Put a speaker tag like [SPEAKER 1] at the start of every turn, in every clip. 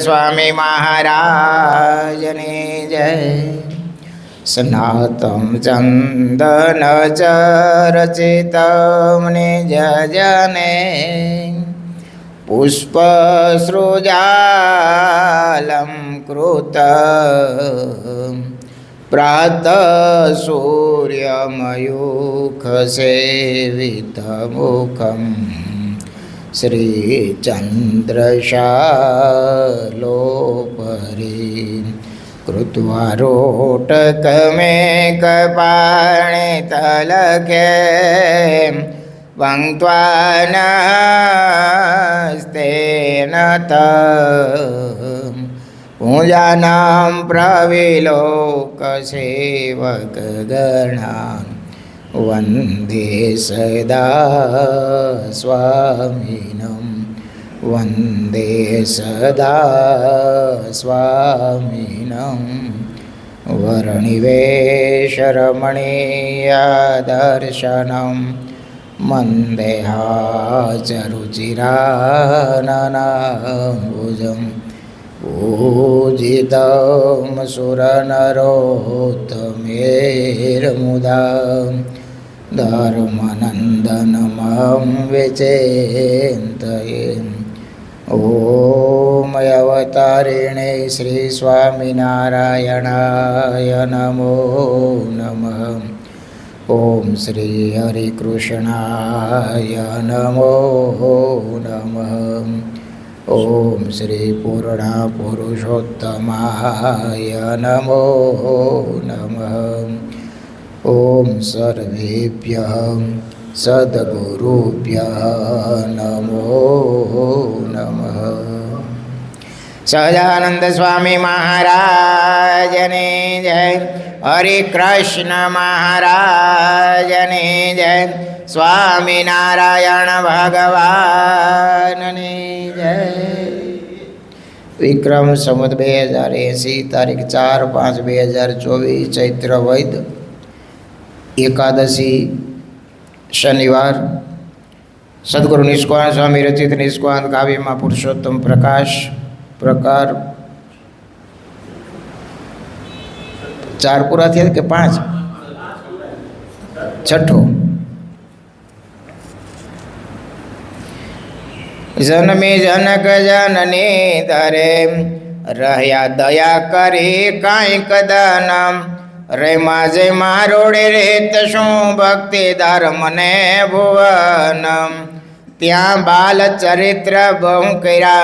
[SPEAKER 1] स्वामी महाराज ने जय। सनातम चंदन चरचितम निज जने पुष्प सृजालम कृत प्रातः सूर्यमयूख सेवित मुखम श्रीचन्द्रशालोपरि कृत्वा रोटकमेकपाणितलखे वङ्क्त्वा नस्तेन पूजानां प्रविलोकसेवकगणान् वन्दे सदा स्वामिनं वन्दे सदा स्वामिनं वर्णिवेशरमणीयदर्शनं मन्देहाचरुचिराननाम्बुजं पूजितं सुरनरोत्तमेर्मुदा धर्मनन्दनमं विचिन्तये। ॐ अवतारिणे श्री स्वामिनारायणाय नमो नमः। ॐ श्री हरिकृष्णाय नमो नमः। ॐ श्री पूर्णपुरुषोत्तमाय नमो नमः। ॐ सर्वेभ्यः सद्गुरुभ्यः नमो नमः। सदानंद स्वामी महाराज ने जय। हरे कृष्ण महाराज ने जय। स्वामी नारायण भगवान ने जय। विक्रम संवत 2080 तारीख 4/5/2024 चैत्र वैद एकादशी शनिवार सद्गुरु निष्कांत स्वामी रचित निष्कांत काव्य में पुरुषोत्तम प्रकाश प्रकार 4 पूरा थे कि 5 छठो। जन्मे जनक जननी धरे रहया दया करे कांईक दानम रे माजे मारोड़े रेत शू भक्ति धर्म ने भुवनम त्या बाल चरित्र बहु कर्या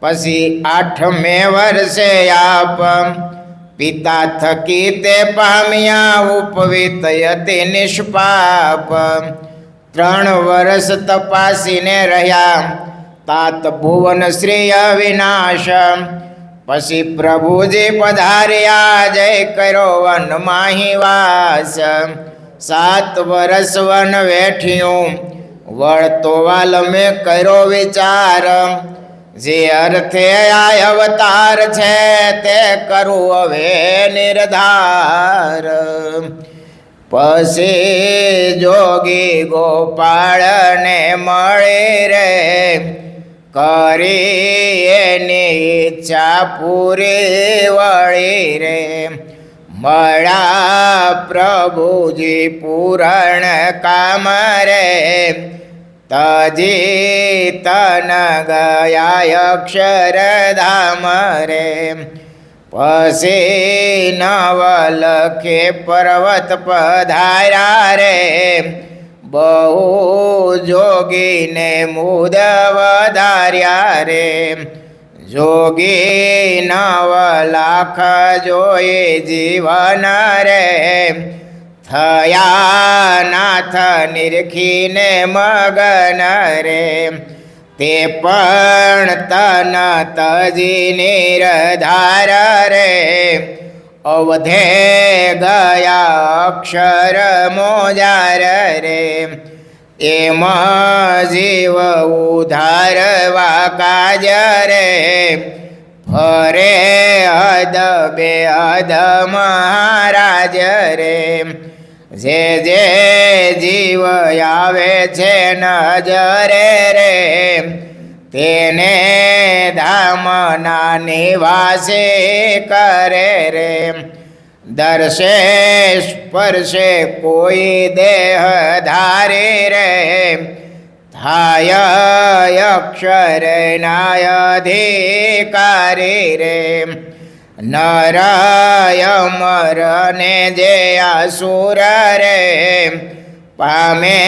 [SPEAKER 1] पसी 8में वर्षे आप पिता थकी ते पाम्या उपवित यति निष्पाप 3 वर्ष तपासी ने रह्या तात भुवन श्री अविनाश पसी प्रभुजी पधार्या जय करो वन माही वास 7 वर्ष वन वेठियों वळतो वाल में करो विचार जे अर्थे आय अवतार छे ते करू हवे निर्धार। पसी जोगी गोपाल ने मळे रे करी एनी इच्छा पूरी वળી रे મળ્યા પ્રભુજી પૂરણ કામ રે તજી તન ગયા અક્ષરધામ રે પછી નવલખે પર્વત પધાર્યા રે बहु जोगी ने मुद वधार्या रे जोगी 9 लाख जोए जीवन रे थया नाथ निरखी ने मगन रे ते पण तन तजी निर्धार रे अवधे गया अक्षर मोजार रे एम जीव उधारवा काज रे फरे हद बेहद महाराज रे जे जे जीव आवे छे नजरे रे તેને ધામના નિવાસે કરે રે દર્શે સ્પર્શે કોઈ દેહ ધારે રે થાય અક્ષર નાયધિકારી રે નરય મર ને જે અસુર રે પામે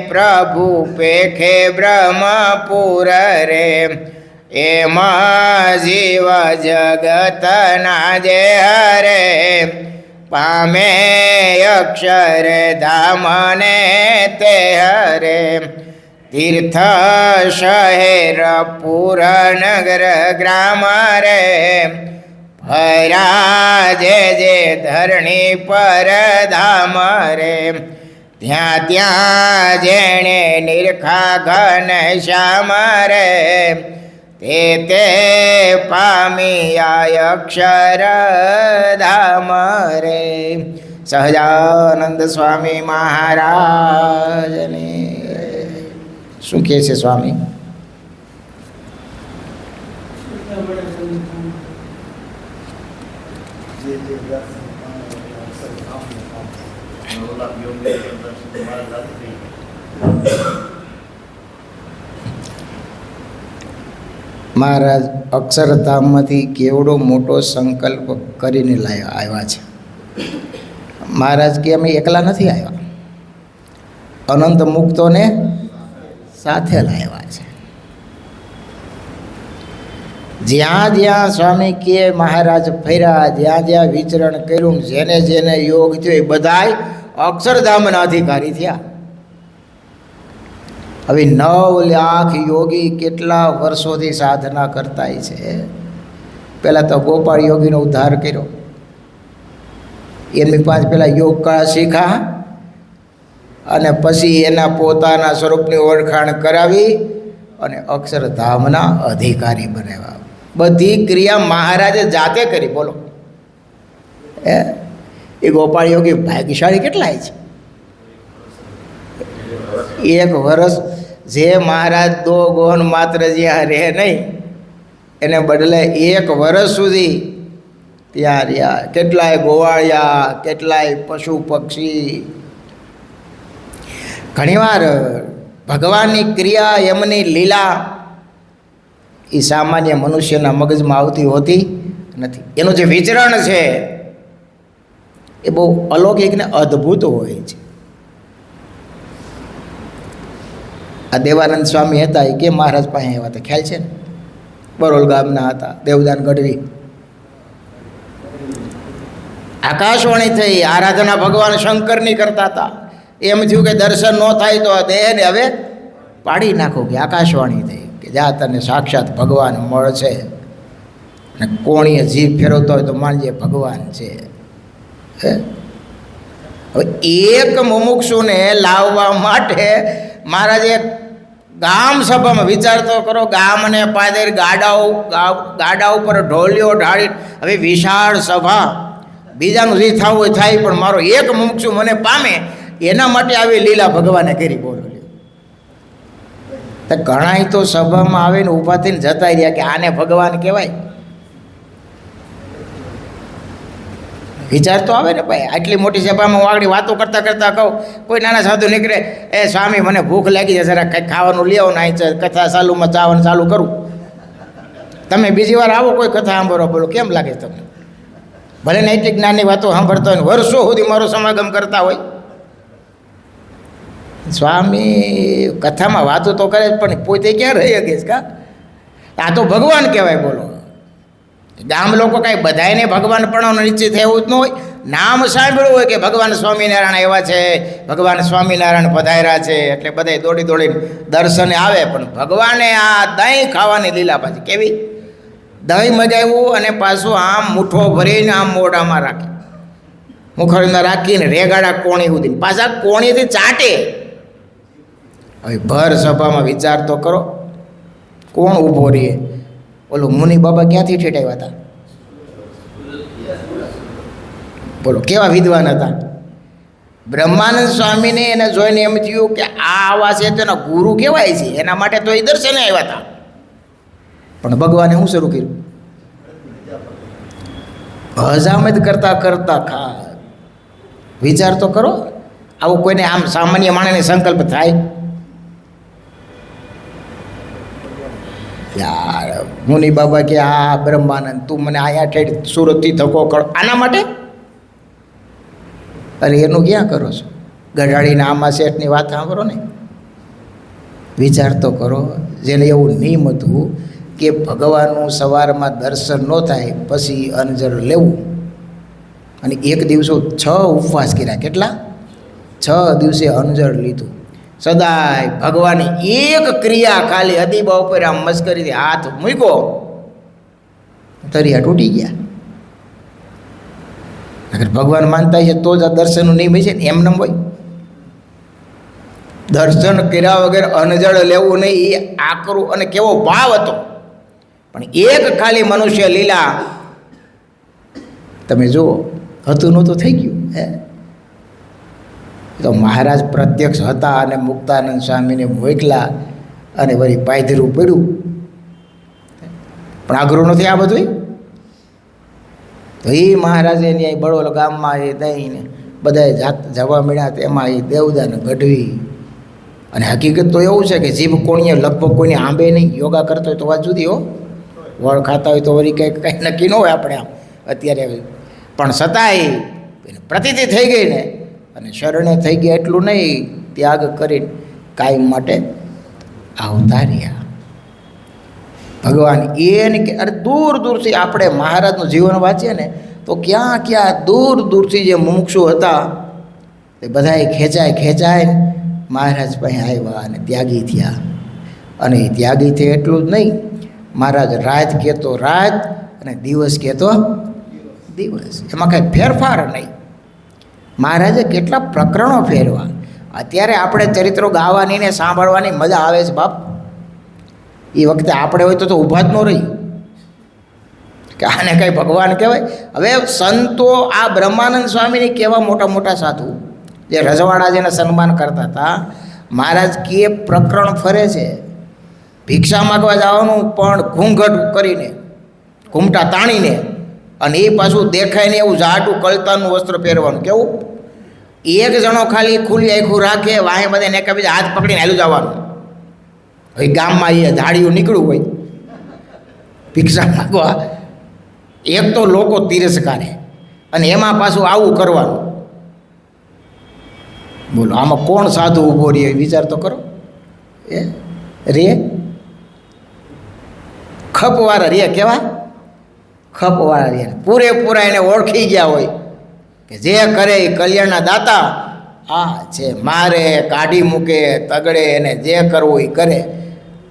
[SPEAKER 1] પ્રભુ પેખે બ્રહ્મપુર રે એમાં જીવ જગતના જે હરે પામે અક્ષર ધામને તે હરે તીર્થ શહેર પુર નગર ગ્રામ રે ભરા જે ધરણી પર ધામ રે ત્યાં ત્યાં જેણે નિરખા ઘન શ્યામ રે તે પામી અક્ષર ધામ રે સહજાનંદ સ્વામી મહારાજને શું કહે છે સ્વામી? મહારાજ અક્ષરધામમાંથી કેવડો મોટો સંકલ્પ કરીને આવ્યા છે. મહારાજ કે અમે એકલા નથી આવ્યા, અનંત મુક્તોને સાથે લાવ્યા છે. જ્યાં જ્યાં સ્વામી કે મહારાજ ફર્યા, જ્યાં જ્યાં વિચરણ કર્યું, જેને જેને યોગ થયો એ બધાય અક્ષરધામના અધિકારી થયા. હવે 9 લાખ યોગી કેટલા વર્ષોથી સાધના કરતા છે. પહેલાં તો ગોપાળ યોગીનો ઉદ્ધાર કર્યો, એમની પાસે પહેલાં યોગ કળા શીખા અને પછી એના પોતાના સ્વરૂપની ઓળખાણ કરાવી અને અક્ષરધામના અધિકારી બનાવ્યા. બધી ક્રિયા મહારાજે જાતે કરી. બોલો એ ગોપાળ યોગી ભાગ્યશાળી કેટલાય છે. 1 વર્ષ જે મહારાજ દો ગોન માત્ર જ્યાં રહે નહીં એને બદલે 1 વર્ષ સુધી ત્યાં રહ્યા. કેટલાય ગોવાળિયા, કેટલાય પશુ પક્ષી. ઘણીવાર ભગવાનની ક્રિયા, એમની લીલા એ સામાન્ય મનુષ્યના મગજમાં આવતી હોતી નથી. એનું જે વિચરણ છે એ બહુ અલૌકિક ને અદ્ભુત હોય છે. આ દેવાનંદ સ્વામી હતા, એ કે મહારાજ પાસે આવ્યા હતા, ખ્યાલ છે ને? બરોલ ગામના હતા, દેવદાન ગઢવી. આકાશવાણી થઈ, આરાધના ભગવાન શંકરની કરતા હતા. એમ થયું કે દર્શન ન થાય તો દેહને હવે પાડી નાખો. કે આકાશવાણી થઈ કે જા તને સાક્ષાત ભગવાન મળશે, અને કોણીએ જીભ ફેરવતો હોય તો માનજે ભગવાન છે. હવે એક મુમુક્ષુને લાવવા માટે મહારાજે ગામ સભામાં, વિચાર તો કરો, ગામને પાદર ગાડા ઉપર ઢોલિયો ઢાળી, હવે વિશાળ સભા, બીજાનું જે થવું હોય થાય, પણ મારો એક મુમુક્ષુ મને પામે એના માટે આવી લીલા ભગવાને કરી. બોલો તો ઘણાય તો સભામાં આવીને ઊભા થઈને જતા રહ્યા કે આને ભગવાન કહેવાય. વિચાર તો આવે ને ભાઈ, આટલી મોટી સભામાં હું આગળ વાતો કરતાં કરતાં કહું, કોઈ નાના સાધુ નીકળે, એ સ્વામી મને ભૂખ લાગી છે, જરા કંઈક ખાવાનું લઈ આવો ને, અહીં કથા ચાલુમાં ચાવાનું ચાલુ કરું. તમે બીજી વાર આવો કોઈ કથા સાંભળો, બોલો કેમ લાગે તમને? ભલે ને એટલી જ્ઞાનની વાતો સાંભળતા હોય, વર્ષો સુધી મારો સમાગમ કરતા હોય. સ્વામી કથામાં વાતો તો કરે જ, પણ પોતે ક્યાં રહી શકે કા? આ તો ભગવાન કહેવાય. બોલો ગામ લોકો કાંઈ બધાને ભગવાન પણ નિશ્ચિત એવું જ ન હોય. નામ સાંભળ્યું હોય કે ભગવાન સ્વામિનારાયણ એવા છે, ભગવાન સ્વામિનારાયણ પધાર્યા છે, એટલે બધા દોડી દોડીને દર્શને આવે. પણ ભગવાને આ દહીં ખાવાની લીલા પાછી કેવી, દહીં મગાવ્યું અને પાછું આમ મુઠ્ઠો ભરીને આમ મોઢામાં રાખે, મુખમાં રાખીને રેગાડા કોણી સુધી, પાછા કોણીથી ચાટે. હવે ભર સભામાં વિચાર તો કરો, કોણ ઊભો રહીએ? બોલો મુનિ બાબા ક્યાંથી ઠેઠાવ્યા હતા? બોલો કેવા વિદ્વાન હતા. બ્રહ્માનંદ સ્વામીને એને જોઈને એમ થયું કે આ આવા છે તેના ગુરુ કહેવાય છે, એના માટે તો એ દર્શને આવ્યા હતા. પણ ભગવાને શું શરૂ કર્યું? હજામત કરતા કરતા વિચાર તો કરો. આવું કોઈને આમ સામાન્ય માણસને સંકલ્પ થાય? યાર મુનિ બાબા કે આ બ્રહ્માનંદ તું મને અહીંયા ઠેઠ સુરતથી ધક્કો કર આના માટે? અરે એનું ક્યાં કરો છો? ગઢાડીના આમાં શેઠની વાત સાંભળો ને, વિચાર તો કરો. જેને એવું નિયમ હતું કે ભગવાનનું સવારમાં દર્શન ન થાય પછી અંજળ લેવું, અને એક દિવસો 6 ઉપવાસ કર્યા. કેટલા? 6 દિવસે અંજળ લીધું. સદાય ભગવાનની એક ક્રિયા ખાલી અદીબા ઉપર આમ મસ્કરીથી હાથ મૂક્યો, તરિયા તૂટી ગયા. અગર ભગવાન માનતા છે તો જ આ દર્શનનું નિયમ છે ને, એમ ન હોય. દર્શન કર્યા વગર અનજળ લેવું નહીં, એ આકરું અને કેવો ભાવ હતો. પણ એક ખાલી મનુષ્ય લીલા તમે જુઓ, હતું નહોતું થઈ ગયું. તો મહારાજ પ્રત્યક્ષ હતા અને મુક્તાનંદ સ્વામીને મોકલા અને વળી પાયધરું પડ્યું. પણ આગ્રહ નથી આ બધું. તો એ મહારાજે ત્યાં બળોલ ગામમાં એ દઈને બધાએ જવા મળ્યા. તેમાં એ દેવદાને ગઢવી. અને હકીકત તો એવું છે કે જીભ કોણીએ લગભગ કોઈને આંબે નહીં. યોગા કરતો હોય તો વાત જુદી હો, વળ ખાતા હોય તો વળી કંઈ નક્કી ન હોય આપણે આમ અત્યારે. પણ છતાંય પ્રતીતિ થઈ ગઈ ને, અને શરણે થઈ ગયા એટલું નહીં, ત્યાગ કરીને કાયમ માટે આવતા રહ્યા. ભગવાન એને કે અરે દૂર દૂરથી આપણે મહારાજનું જીવન વાંચીએ ને તો ક્યાં ક્યાં દૂર દૂરથી જે મુમુક્ષુ હતા તે બધાએ ખેંચાય મહારાજ પાસે આવ્યા અને ત્યાગી થયા. અને ત્યાગી થયા એટલું જ નહીં, મહારાજ રાત કહેતો રાત અને દિવસ કહેતો દિવસ, એમાં કાંઈ ફેરફાર નહીં. મહારાજે કેટલા પ્રકરણો ફેરવા. અત્યારે આપણે ચરિત્રો ગાવાની ને સાંભળવાની મજા આવે છે બાપ. એ વખતે આપણે હોય તો ઊભા જ ન રહી કે આને કંઈ ભગવાન કહેવાય. હવે સંતો આ બ્રહ્માનંદ સ્વામીને કેવા મોટા મોટા સાધુ જે રજવાડા જેને સન્માન કરતા હતા, મહારાજ કે પ્રકરણ ફરે છે. ભિક્ષા માગવા જવાનું પણ ઘૂંઘટ કરીને, ઘૂમટા તાણીને, અને એ પાછું દેખાય ને એવું જાડું કળતાનું વસ્ત્ર પહેરવાનું. કેવું? એક જણો ખાલી ખુલ્લી આખું રાખે, વાહે બધે નેકા બીજા હાથ પકડીને હાલું જવાનું. હવે ગામમાં એ ધાડીયું નીકળ્યું હોય ભિક્ષા માગવા, એક તો લોકો તિરસ્કારે, અને એમાં પાછું આવું કરવાનું. બોલો આમાં કોણ સાધુ ઊભો રહે? વિચાર તો કરો. રે ખપવાળા રે, કેવા ખપવાળા રે, પૂરેપૂરા એને ઓળખી ગયા હોય કે જે કરે એ કલ્યાણના દાતા આ છે. મારે કાઢી મૂકે તગડે, એને જે કરવું એ કરે.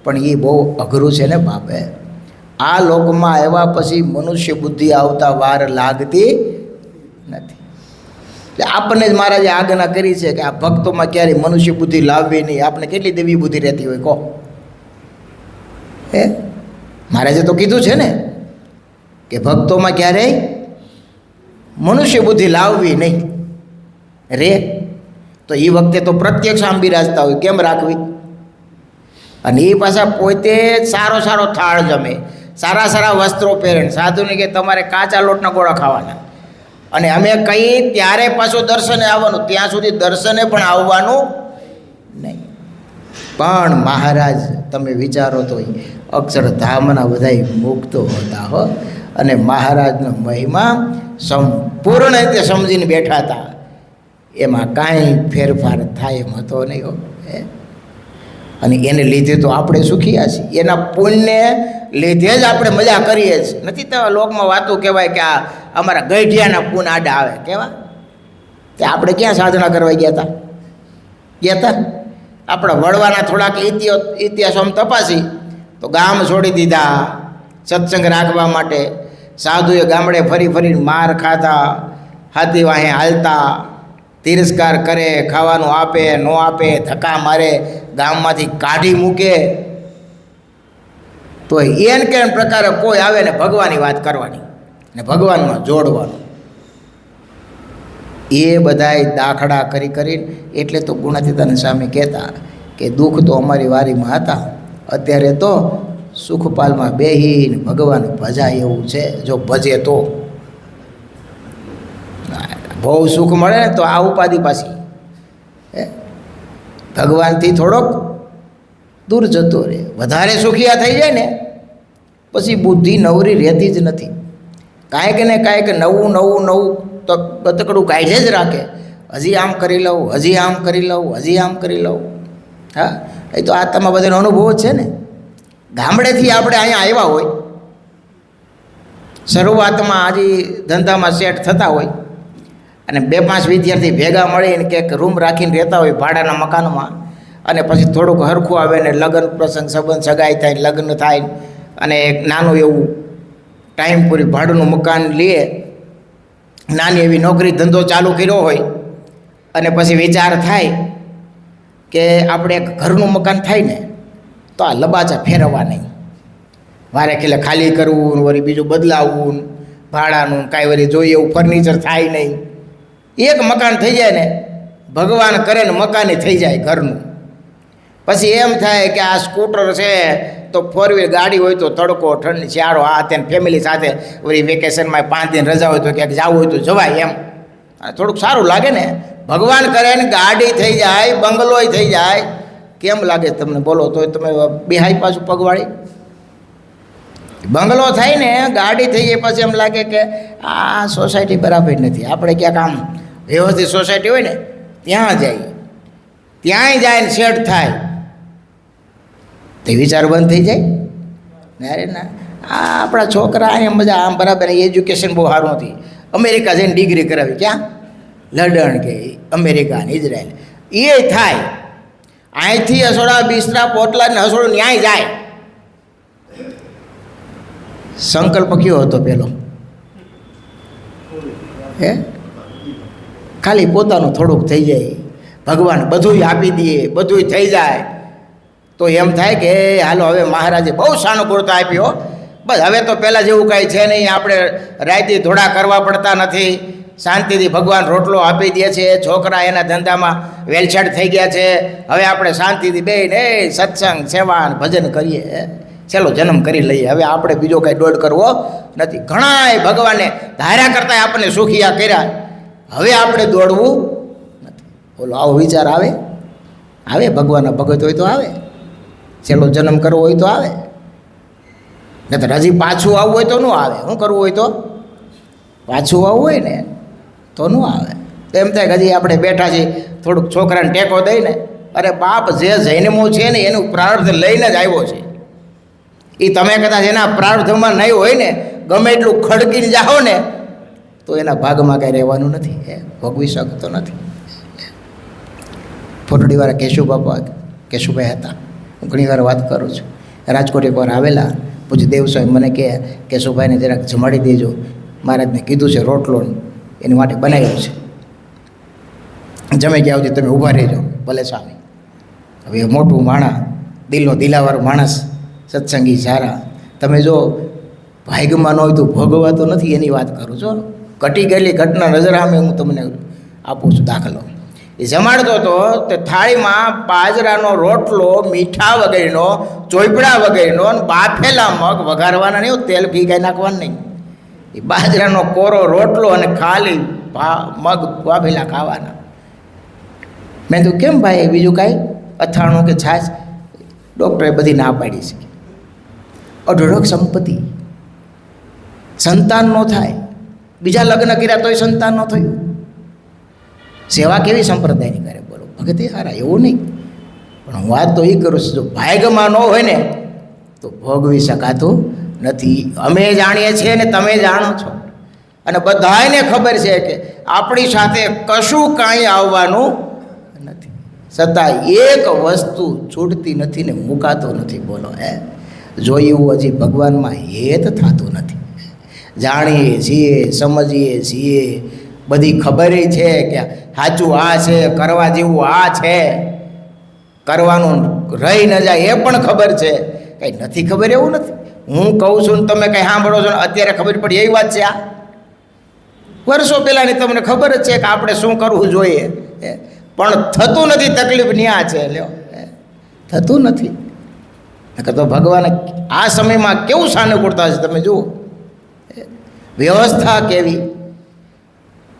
[SPEAKER 1] પણ એ બહુ અઘરું છે ને બાપે. આ લોકમાં આવ્યા પછી મનુષ્ય બુદ્ધિ આવતા વાર લાગતી નથી. એટલે આપણને જ મહારાજે આજ્ઞા કરી છે કે આ ભક્તોમાં ક્યારેય મનુષ્ય બુદ્ધિ લાવવી નહીં. આપણે કેટલી દેવી બુદ્ધિ રહેતી હોય કહો? મહારાજે તો કીધું છે ને કે ભક્તોમાં ક્યારેય મનુષ્ય બુદ્ધિ લાવવી નહીં રે. તો એ વખતે તો પ્રત્યક્ષ આમ બિરાજતા હોય, કેમ રાખવી? અને એ પાછા પોતે સારો થાળ જમે, સારા વસ્ત્રો પહેરે. સાધુને કે તમારે કાચા લોટના ગોળા ખાવાના, અને અમે કહીએ ત્યારે પાછું દર્શને આવવાનું, ત્યાં સુધી દર્શને પણ આવવાનું નહીં. પણ મહારાજ તમે વિચારો તો અક્ષરધામના બધાય મુક્તો હતા હો, અને મહારાજનો મહિમા સંપૂર્ણ રીતે સમજીને બેઠા હતા. એમાં કાંઈ ફેરફાર થાય એમ હતો નહીં હો. અને એને લીધે તો આપણે સુખીયા છીએ. એના પુણ્યને લીધે જ આપણે મજા કરીએ છીએ. નથી તો લોકમાં વાતો કહેવાય કે આ અમારા ગઢિયાના પૂન આડા આવે. કેવા? તે આપણે ક્યાં સાધના કરવા ગયા હતા? આપણે વળવાના થોડાક ઇતિહાસ આમ તપાસી તો ગામ છોડી દીધા સત્સંગ રાખવા માટે. સાધુએ ગામડે ફરી માર ખાધા, હાથી વાહે હાલતા, તિરસ્કાર કરે, ખાવાનું આપે ન આપે, ધક્કા મારે, ગામમાંથી કાઢી મૂકે. તો એને કે પ્રકારે કોઈ આવે ને ભગવાનની વાત કરવાની ને ભગવાનમાં જોડવાનું. એ બધાય દાખલા કરીને એટલે તો ગુણાતીતાનંદ સ્વામી કહેતા કે દુઃખ તો અમારી વારીમાં હતા, અત્યારે તો સુખપાલમાં બેહીને ભગવાન ભજાય એવું છે, જો ભજે તો. બહુ સુખ મળે ને તો આ ઉપાધિ પાછી ભગવાનથી થોડોક દૂર જતો રહે. વધારે સુખિયા થઈ જાય ને પછી બુદ્ધિ નવરી રહેતી જ નથી. કાંઈક ને કાંઈક નવું નવું નવું તો બતકડું કાઢે જ રાખે. હજી આમ કરી લઉં, હજી આમ કરી લઉં, હજી આમ કરી લઉં. હા, એ તો આ તમારા બધાનો અનુભવ જ છે ને. ગામડેથી આપણે અહીંયા આવ્યા હોય, શરૂઆતમાં હજી ધંધામાં સેટ થતા હોય અને 2-5 વિદ્યાર્થી ભેગા મળીને કંઈક રૂમ રાખીને રહેતા હોય ભાડાના મકાનમાં, અને પછી થોડુંક હરખું આવે ને લગ્ન પ્રસંગ સંબંધ સગાઈ થાય, લગ્ન થાય અને એક નાનું એવું ટાઈમ પૂરી ભાડુંનું મકાન લે, નાની એવી નોકરી ધંધો ચાલુ કર્યો હોય અને પછી વિચાર થાય કે આપણે એક ઘરનું મકાન થાય ને તો આ લબાચા ફેરવવા નહીં, વારે ખેલે ખાલી કરવું, વળી બીજું બદલાવવું, ભાડાનું કાંઈ વળી જોઈએ એવું ફર્નિચર થાય નહીં. એક મકાન થઈ જાય ને ભગવાન કરે ને મકાને થઈ જાય ઘરનું. પછી એમ થાય કે આ સ્કૂટર છે તો 4 વ્હીલ ગાડી હોય તો તડકો ઠંડી શિયાળો આ તેને ફેમિલી સાથે વળી વેકેશનમાં 5 દિન રજા હોય તો ક્યાંક જવું હોય તો જવાય એમ, થોડુંક સારું લાગે ને. ભગવાન કરે ને ગાડી થઈ જાય, બંગલોય થઈ જાય, કેમ લાગે તમને બોલો? તો તમે બિહાઈ પાછું પગવાળી. બંગલો થાય ને ગાડી થઈ જાય પછી એમ લાગે કે આ સોસાયટી બરાબર નથી, આપણે ક્યાંક આમ વ્યવસ્થિત સોસાયટી હોય ને ત્યાં જાય, ત્યાંય જાય ને સેટ થાય તે વિચાર બંધ થઈ જાય ને. અરે ના, આ આપણા છોકરા અહીંયા મજા આમ બરાબર, એજ્યુકેશન બહુ સારું નથી, અમેરિકા જઈને ડિગ્રી કરાવી, ક્યાં લંડન કે અમેરિકા ને ઇઝરાયલ એ થાય. અહીંથી હસોડા બિસ્તરા પોટલા ને હસોડું ન્યાય જાય. સંકલ્પ કયો હતો પેલો? હે, ખાલી પોતાનું થોડુંક થઈ જાય, ભગવાન બધુંય આપી દે, બધુંય થઈ જાય તો એમ થાય કે હાલો હવે મહારાજે બહુ સાનુકૂળતા આપ્યો, બસ હવે તો પહેલાં જેવું કાંઈ છે નહીં, આપણે રાયતી ધોળા કરવા પડતા નથી, શાંતિથી ભગવાન રોટલો આપી દે છે, છોકરા એના ધંધામાં વેલસેટ થઈ ગયા છે, હવે આપણે શાંતિથી બેસીને સત્સંગ સેવા ભજન કરીએ, છેલ્લો જન્મ કરી લઈએ, હવે આપણે બીજો કાંઈ દોડ કરવો નથી. ઘણાય ભગવાને ધાર્યા કરતાં આપણને સુખિયા કર્યા, હવે આપણે દોડવું નથી. બોલો, આવો વિચાર આવે? આવે ભગવાનના ભગત હોય તો આવે, છેલ્લો જન્મ કરવો હોય તો આવે, નહીં તો હજી પાછું આવવું હોય તો ન આવે. શું કરવું હોય તો પાછું આવવું હોય ને તો ન આવે. એમ થાય કે હજી આપણે બેઠા છીએ, થોડુંક છોકરાને ટેકો દઈને, અરે બાપ જે જન્મો છે ને એનું પ્રારબ્ધ લઈને જ આવ્યો છે. એ તમે કદાચ એના પ્રારબ્ધમાં નહીં હોય ને ગમે એટલું ખડકીને જાઓ ને તો એના ભાગમાં કાંઈ રહેવાનું નથી, એ ભોગવી શકતો નથી. ફોટડીવાળા કેશુભાઈ હતા, હું ઘણીવાર વાત કરું છું. રાજકોટ એકવાર આવેલા, પછી દેવસ્વામી મને કહે કેશુભાઈને જરાક જમાડી દેજો, મહારાજને કીધું છે રોટલો એની માટે બનાવ્યો છે, જમે ગયા આવતી તમે ઊભા રહેજો. ભલે સ્વામી. હવે મોટું માણસ, દિલનો દિલાવાળો માણસ, સત્સંગી સારા, તમે જો ભાગ્યમાં ન હોય તો ભોગવાતો નથી એની વાત કરું છું. ઘટી ગયેલી ઘટના નજર સામે હું તમને આપું છું દાખલો. એ જમાડતો હતો તે થાળીમાં બાજરાનો રોટલો, મીઠા વગેરેનો, ચોપડા વગેરેનો, બાફેલા મગ, વઘારવાના નહીં, તેલ ઘી કાંઈ નાખવાનું નહીં, એ બાજરાનો કોરો રોટલો અને ખાલી મગ બાફેલા ખાવાના. મેં તો કેમ ભાઈ બીજું કાંઈ અથાણું કે છાશ? ડૉક્ટરે બધી ના પાડી છે. અઢળક સંપત્તિ, સંતાન ન થાય, બીજા લગ્ન કર્યા તોય સંતાન ન થયું. સેવા કેવી સંપ્રદાયની કરે બોલો? ભગતે સારા, એવું નહીં. પણ હું વાત તો એ કરું છું, જો ભાગ્યમાં ન હોય ને તો ભોગવી શકાતું નથી. અમે જાણીએ છીએ ને તમે જાણો છો, અને બધાને ખબર છે કે આપણી સાથે કશું કાંઈ આવવાનું નથી, છતાં એક વસ્તુ છૂટતી નથી ને મુકાતો નથી. બોલો, જોયું હજી ભગવાનમાં હેત થતું નથી. જાણીએ છીએ, સમજીએ છીએ, બધી ખબર છે કે સાચું આ છે, કરવા જેવું આ છે, કરવાનું રહી ન જાય એ પણ ખબર છે, કંઈ નથી ખબર એવું નથી. હું કહું છું ને તમે કંઈ સાંભળો છો ને અત્યારે ખબર પડી એવી વાત છે? આ વર્ષો પહેલાંની તમને ખબર જ છે કે આપણે શું કરવું જોઈએ, પણ થતું નથી. તકલીફ ન્યા છે, લ્યો, થતું નથી. નકર તો ભગવાન આ સમયમાં કેવું સાનુકૂળતા છે તમે જુઓ, વ્યવસ્થા કેવી.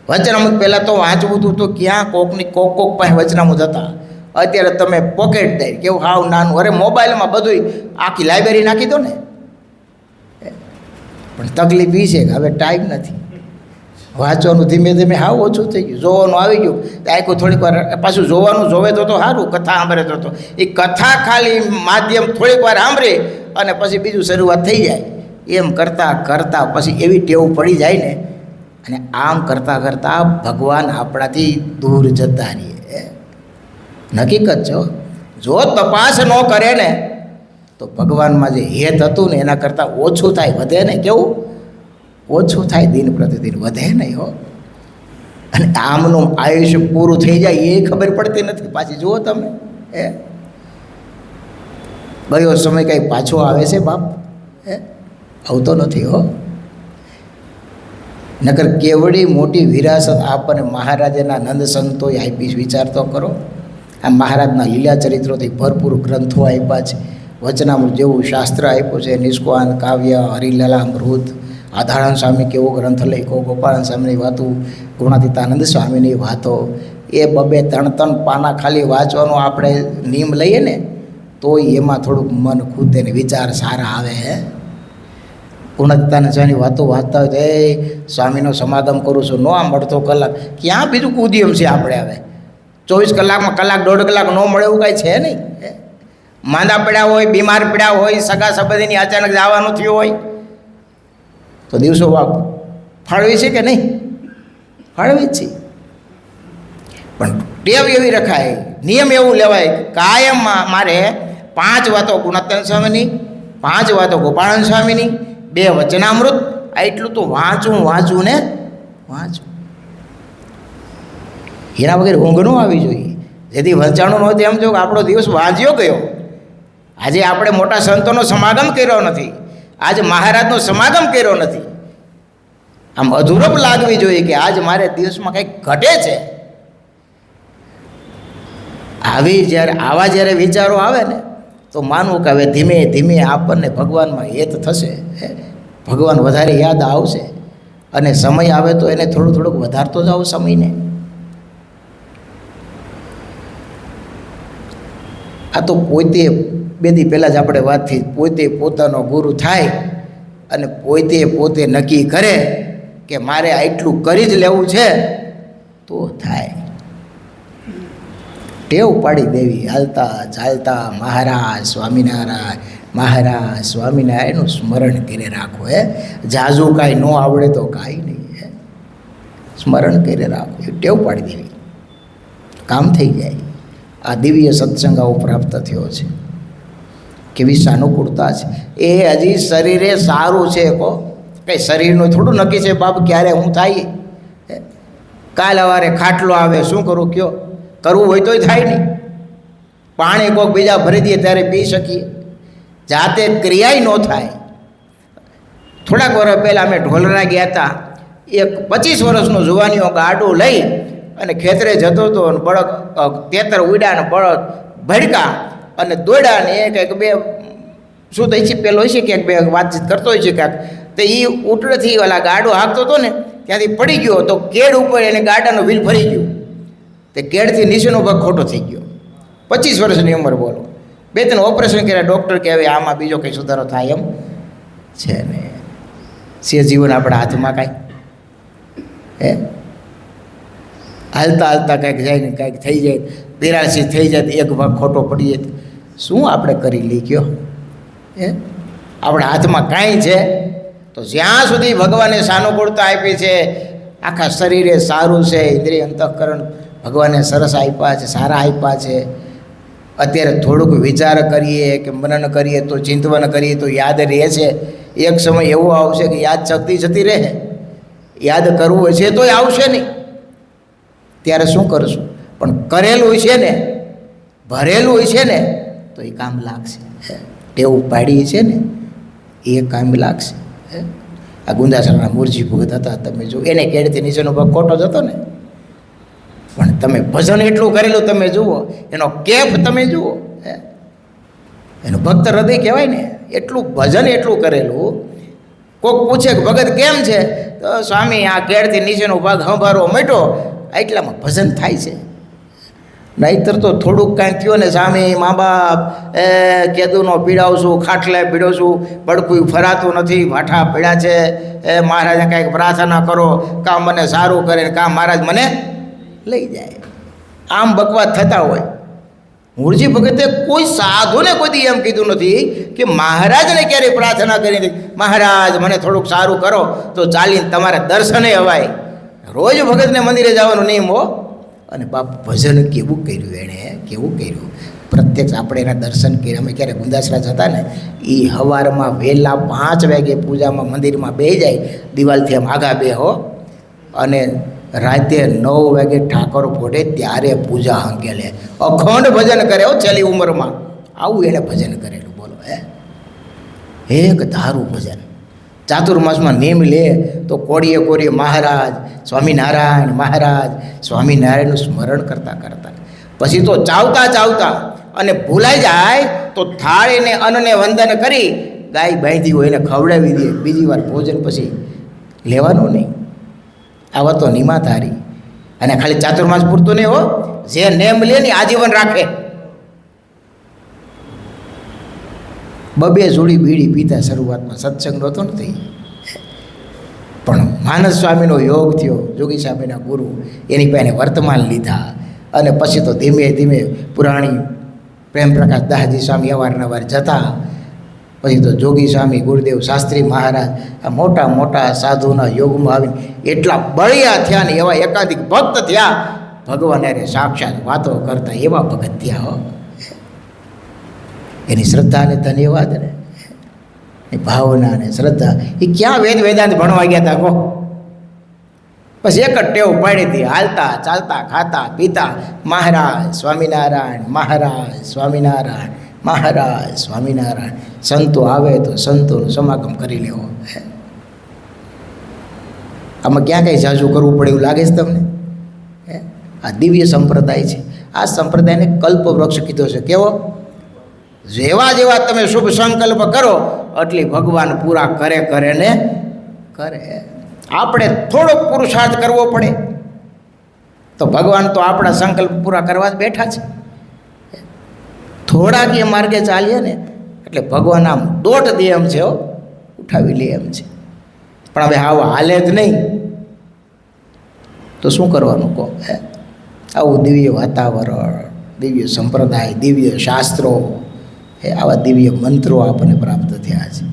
[SPEAKER 1] વચનામૃત પહેલાં તો વાંચવું હતું તો ક્યાં કોક પાસે વચનામૃત હતા. અત્યારે તમે પોકેટ દઈ કેવું હાવ નાનું, અરે મોબાઈલમાં બધું આખી લાઇબ્રેરી નાખી દો ને. પણ તકલીફ એ છે કે હવે ટાઈમ નથી વાંચવાનું, ધીમે ધીમે હાવ ઓછું થઈ ગયું. જોવાનું આવી ગયું તો આખું થોડીક વાર પાછું જોવાનું જોવે તો સારું, કથા સાંભળે તો એ કથા ખાલી માધ્યમ થોડીક વાર સાંભળે અને પછી બીજું શરૂઆત થઈ જાય. એમ કરતાં કરતાં પછી એવી ટેવ પડી જાય ને, અને આમ કરતાં કરતાં ભગવાન આપણાથી દૂર જતા રહીએ. હકીકત છે. જો તપાસ ન કરે ને તો ભગવાનમાં જે હેત હતું ને એના કરતાં ઓછું થાય, વધે ને. કેવું ઓછું થાય, દિન પ્રતિદિન વધે નહીં હો. અને આમનું આયુષ્ય પૂરું થઈ જાય એ ખબર પડતી નથી પાછી. જુઓ તમે, ગયો સમય કંઈ પાછો આવે છે બાપ? આવતો નથી હો. નકર કેવડી મોટી વિરાસત આપણને મહારાજાના નંદ સંતોએ આપી. વિચાર તો કરો, આ મહારાજના લીલા ચરિત્રોથી ભરપૂર ગ્રંથો આપ્યા છે. વચનામૃત જેવું શાસ્ત્ર આપ્યું છે, નિષ્કાન કાવ્ય, હરિલલામૃત, આધારાનંદ સ્વામી કેવો ગ્રંથ લખ્યો, ગોપાળાનંદ સ્વામીની વાતો, ગુણાતીતાનંદ સ્વામીની વાતો. એ 2-3 પાના ખાલી વાંચવાનો આપણે નિયમ લઈએ ને તો એમાં થોડુંક મન ખૂદે ને વિચાર સારા આવે. ગુણાતીતાનંદ સ્વામીની વાતો વાંચતા હોય તો સ્વામીનો સમાગમ કરું છું, ન આમ અડધો કલાક, ક્યાં બીજું કુદીયમ છે આપણે? હવે 24 કલાકમાં કલાક 1.5 કલાક ન મળે એવું કાંઈ છે નહીં. માંદા પડ્યા હોય, બીમાર પડ્યા હોય, સગા સંબંધીની અચાનક જવાનું થયું હોય તો દિવસો ફાળવી છે કે નહીં? ફાળવી જ છે. પણ ટેવ એવી રખાય, નિયમ એવું લેવાય, કાયમમાં મારે 5 વાતો ગુણાતીતાનંદ સ્વામીની, 5 વાતો ગોપાળાનંદ સ્વામીની, 2 વચનામૃત, એટલું તો વાંચું ને વાંચું. એના વગર ઊંઘ ન આવી જોઈએ. જેથી વંચાણું ન હોય એમ જો આપણો દિવસ વાંચ્યો ગયો. આજે આપણે મોટા સંતોનો સમાગમ કર્યો નથી, આજ મહારાજનો સમાગમ કર્યો નથી. આમ અધૂરપ લાગવી જોઈએ કે આજ મારે દિવસમાં કંઈક ઘટે છે. આવા જ્યારે વિચારો આવે ને તો માનવું કે હવે ધીમે ધીમે આપણને ભગવાનમાં હેત થશે, ભગવાન વધારે યાદ આવશે. અને સમય આવે તો એને થોડુંક વધારતો જાઓ સમયને. આ તો પોતે 2 દી પહેલાં જ આપણે વાત થઈ, પોતે પોતાનો ગુરુ થાય અને પોતે નક્કી કરે કે મારે આટલું કરી જ લેવું છે તો થાય. ટેવ પાડી દેવી, હાલતા ચાલતા મહારાજ સ્વામિનારાયણનું સ્મરણ કરી રાખો. જાજુ કાંઈ ન આવડે તો કાંઈ નહીં, સ્મરણ કરી રાખો, એ ટેવ પાડી દેવી, કામ થઈ જાય. આ દિવ્ય સત્સંગ આવો પ્રાપ્ત થયો છે. કેવી સાનુકૂળતા છે. એ હજી શરીરે સારું છે, કહો કંઈ શરીરનું થોડું નક્કી છે બાપ ક્યારે હું થાય. કાલ સવારે ખાટલો આવે, શું કરું કયો? કરવું હોય તોય થાય નહીં. પાણી કોઈક બીજા ભરી દઈએ ત્યારે પી શકીએ, જાતે ક્રિયાય ન થાય. થોડાક વર્ષ પહેલાં અમે ઢોલરા ગયા હતા. એક 25 વર્ષનો જુવાનીઓ ગાડું લઈ અને ખેતરે જતો હતો, અને બળદ તેતર ઉડ્યા ને બળદ ભડકા અને દોડ્યા ને એક 2 શું થઈ છે પેલો હોય છે ક્યાંક 2 વાતચીત કરતો હોય છે ક્યાંક, તો એ ઉટડેથી ઓલા ગાડો હાંકતો હતો ને ત્યાંથી પડી ગયો તો કેડ ઉપર એને ગાડાનો વ્હીલ ફરી ગયું. તે કેડથી નીચેનો ભાગ ખોટો થઈ ગયો. 25 વર્ષની ઉંમર, બોલો. 2-3 ઓપરેશન કર્યા. ડૉક્ટર કે હવે આમાં બીજો કંઈ સુધારો થાય એમ છે ને. સે જીવન આપણા હાથમાં કાંઈ હાલતા કાંઈક જાય ને કાંઈક થઈ જાય, પેરાલિસિસ થઈ જાય, એક ભાગ ખોટો પડી જાય, શું આપણે કરી લઈ ગયો? આપણા હાથમાં કાંઈ છે? તો જ્યાં સુધી ભગવાને સાનુકૂળતા આપી છે, આખા શરીરે સારું છે, ઇન્દ્રિય અંતઃકરણ ભગવાને સરસ આપ્યા છે, સારા આપ્યા છે. અત્યારે થોડુંક વિચાર કરીએ કે મનન કરીએ તો ચિંતવન કરીએ તો યાદ રહે છે. એક સમય એવો આવશે કે યાદ શક્તિ જતી રહે, યાદ કરવું હશે તોય આવશે નહીં. ત્યારે શું કરશું? પણ કરેલું છે ને, ભરેલું છે ને તો એ કામ લાગશે. ટેવ પાડી છે ને એ કામ લાગશે. આ ગુંદાસરના મૂળજી ભગત હતા, તમે જો એને કેડથી નીચેનો ભાગ ખોટો જતો ને, પણ તમે ભજન એટલું કરેલું તમે જુઓ, એનો કેફ તમે જુઓ. એનું ભક્ત હૃદય કહેવાય ને. એટલું ભજન એટલું કરેલું. કોઈક પૂછે કે ભગત કેમ છે, તો સ્વામી આ કેળથી નીચેનો ભાગ હંભારો મેટો, એટલામાં ભજન થાય છે. નહીંતર તો થોડુંક કાંઈ થયો ને સ્વામી મા બાપ કેદુનો પીડાવશું, ખાટલે પીડાવશું, પડકું ફરાતું નથી, ભાઠા પીડ્યા છે, મહારાજને કાંઈક પ્રાર્થના કરો, કાં મને સારું કરે, કાં મહારાજ મને લઈ જાય. આમ બકવાસ થતા હોય. મૂળજી ભગતે કોઈ સાધુને કોઈ દી એમ કીધું નથી કે મહારાજને ક્યારેય પ્રાર્થના કરી નથી, મહારાજ મને થોડુંક સારું કરો તો ચાલીને તમારે દર્શને અવાય. રોજ ભગતને મંદિરે જવાનું નિયમ હો. અને બાપ ભજન કેવું કર્યું એણે, કેવું કર્યું. પ્રત્યક્ષ આપણે એના દર્શન કર્યા. અમે ક્યારે ગુંદાસરા જતા ને, એ સવારમાં વહેલા 5 વાગે પૂજામાં મંદિરમાં બેસી જાય, દિવાલથી આમ આગા બે હો, અને રાતે 9 વાગે ઠાકોર ફોટે ત્યારે પૂજા હંકેલે, અખંડ ભજન કરે હો. છેલ્લી ઉંમરમાં આવું એણે ભજન કરેલું. બોલો એક ધારું ભજન. ચાતુર્માસમાં નેમ લે તો કોળીએ કોળીએ મહારાજ સ્વામિનારાયણ, મહારાજ સ્વામિનારાયણનું સ્મરણ કરતાં કરતાં પછી તો ચાવતા ચાવતા અને ભૂલાઈ જાય તો થાળીને અન્નને વંદન કરી ગાય બાંધી હોય એને ખવડાવી દે. બીજી વાર ભોજન પછી લેવાનું નહીં. આવા તો નિમાધારી. અને ખાલી ચાતુર્માસ પૂરતું નહીં હો, જે નેમ લે ને આજીવન રાખે. 2 જોડી બીડી પીતા શરૂઆતમાં, સત્સંગ નહોતો નથી, પણ માનસ સ્વામીનો યોગ થયો, જોગી સ્વામીના ગુરુ, એની પાસે વર્તમાન લીધા. અને પછી તો ધીમે ધીમે પુરાણી પ્રેમપ્રકાશ દાસજી સ્વામી અવારનવાર જતા. પછી તો જોગી સ્વામી, ગુરુદેવ શાસ્ત્રી મહારાજ, આ મોટા મોટા સાધુના યોગમાં આવીને એટલા બળિયા થયા ને એવા એકાધિક ભક્ત થયા, ભગવાન અરે સાક્ષાત વાતો કરતા એવા ભગત થયા હો. એની શ્રદ્ધાને ધન્યવાદ ને એ ભાવના ને શ્રદ્ધા. એ ક્યાં વેદ વેદાંત ભણવા ગયા હતા કહો? બસ એક જ ટેવ પાડી હતી, હાલતા ચાલતા ખાતા પીતા મહારાજ સ્વામિનારાયણ, મહારાજ સ્વામિનારાયણ, મહારાજ સ્વામિનારાયણ. સંતો આવે તો સંતોનું સમાગમ કરી લેવો. આમાં ક્યાં કંઈ ઝાઝું કરવું પડે એવું લાગે છે તમને? આ દિવ્ય સંપ્રદાય છે. આ સંપ્રદાયને કલ્પવૃક્ષ કીધો છે. કેવો? જેવા જેવા તમે શુભ સંકલ્પ કરો એટલી ભગવાન પૂરા કરે કરે ને કરે. આપણે થોડોક પુરુષાર્થ કરવો પડે તો ભગવાન તો આપણા સંકલ્પ પૂરા કરવા જ બેઠા છે. થોડાક એ માર્ગે ચાલીએ ને એટલે ભગવાન આમ દોટ દે એમ છે, ઉઠાવી લે એમ છે. પણ હવે આવા હાલે જ નહીં તો શું કરવાનું કહો? આવું દિવ્ય વાતાવરણ, દિવ્ય સંપ્રદાય, દિવ્ય શાસ્ત્રો, આવા દિવ્ય મંત્રો આપણને પ્રાપ્ત થયા છે.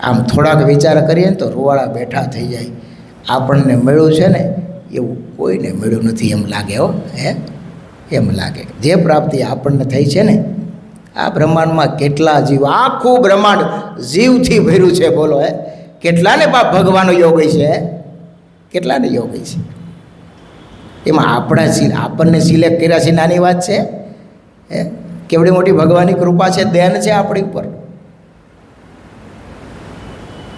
[SPEAKER 1] આમ થોડાક વિચાર કરીએ ને તો રૂવાળા બેઠા થઈ જાય. આપણને મળ્યું છે ને એવું કોઈને મળ્યું નથી એમ લાગે હો. એમ લાગે જે પ્રાપ્તિ આપણને થઈ છે ને, આ બ્રહ્માંડમાં કેટલા જીવ, આખું બ્રહ્માંડ જીવથી ભર્યું છે. બોલો કેટલાને બાપ ભગવાનનો યોગ છે, કેટલાને યોગ છે. એમાં આપણને સિલેક્ટ કર્યા છે નાની વાત છે. કેવડી મોટી ભગવાનની કૃપા છે, દેન છે આપણી ઉપર.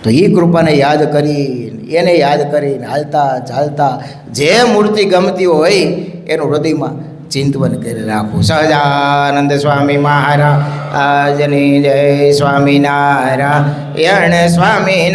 [SPEAKER 1] તો એ કૃપાને યાદ કરીને, એને યાદ કરીને હાલતા ચાલતા જે મૂર્તિ ગમતી હોય એનું હૃદયમાં ચિંતન કરી રાખવું. સહજાનંદ સ્વામી મહારાજની જય. સ્વામિનારાયણ સ્વામિનારાયણ.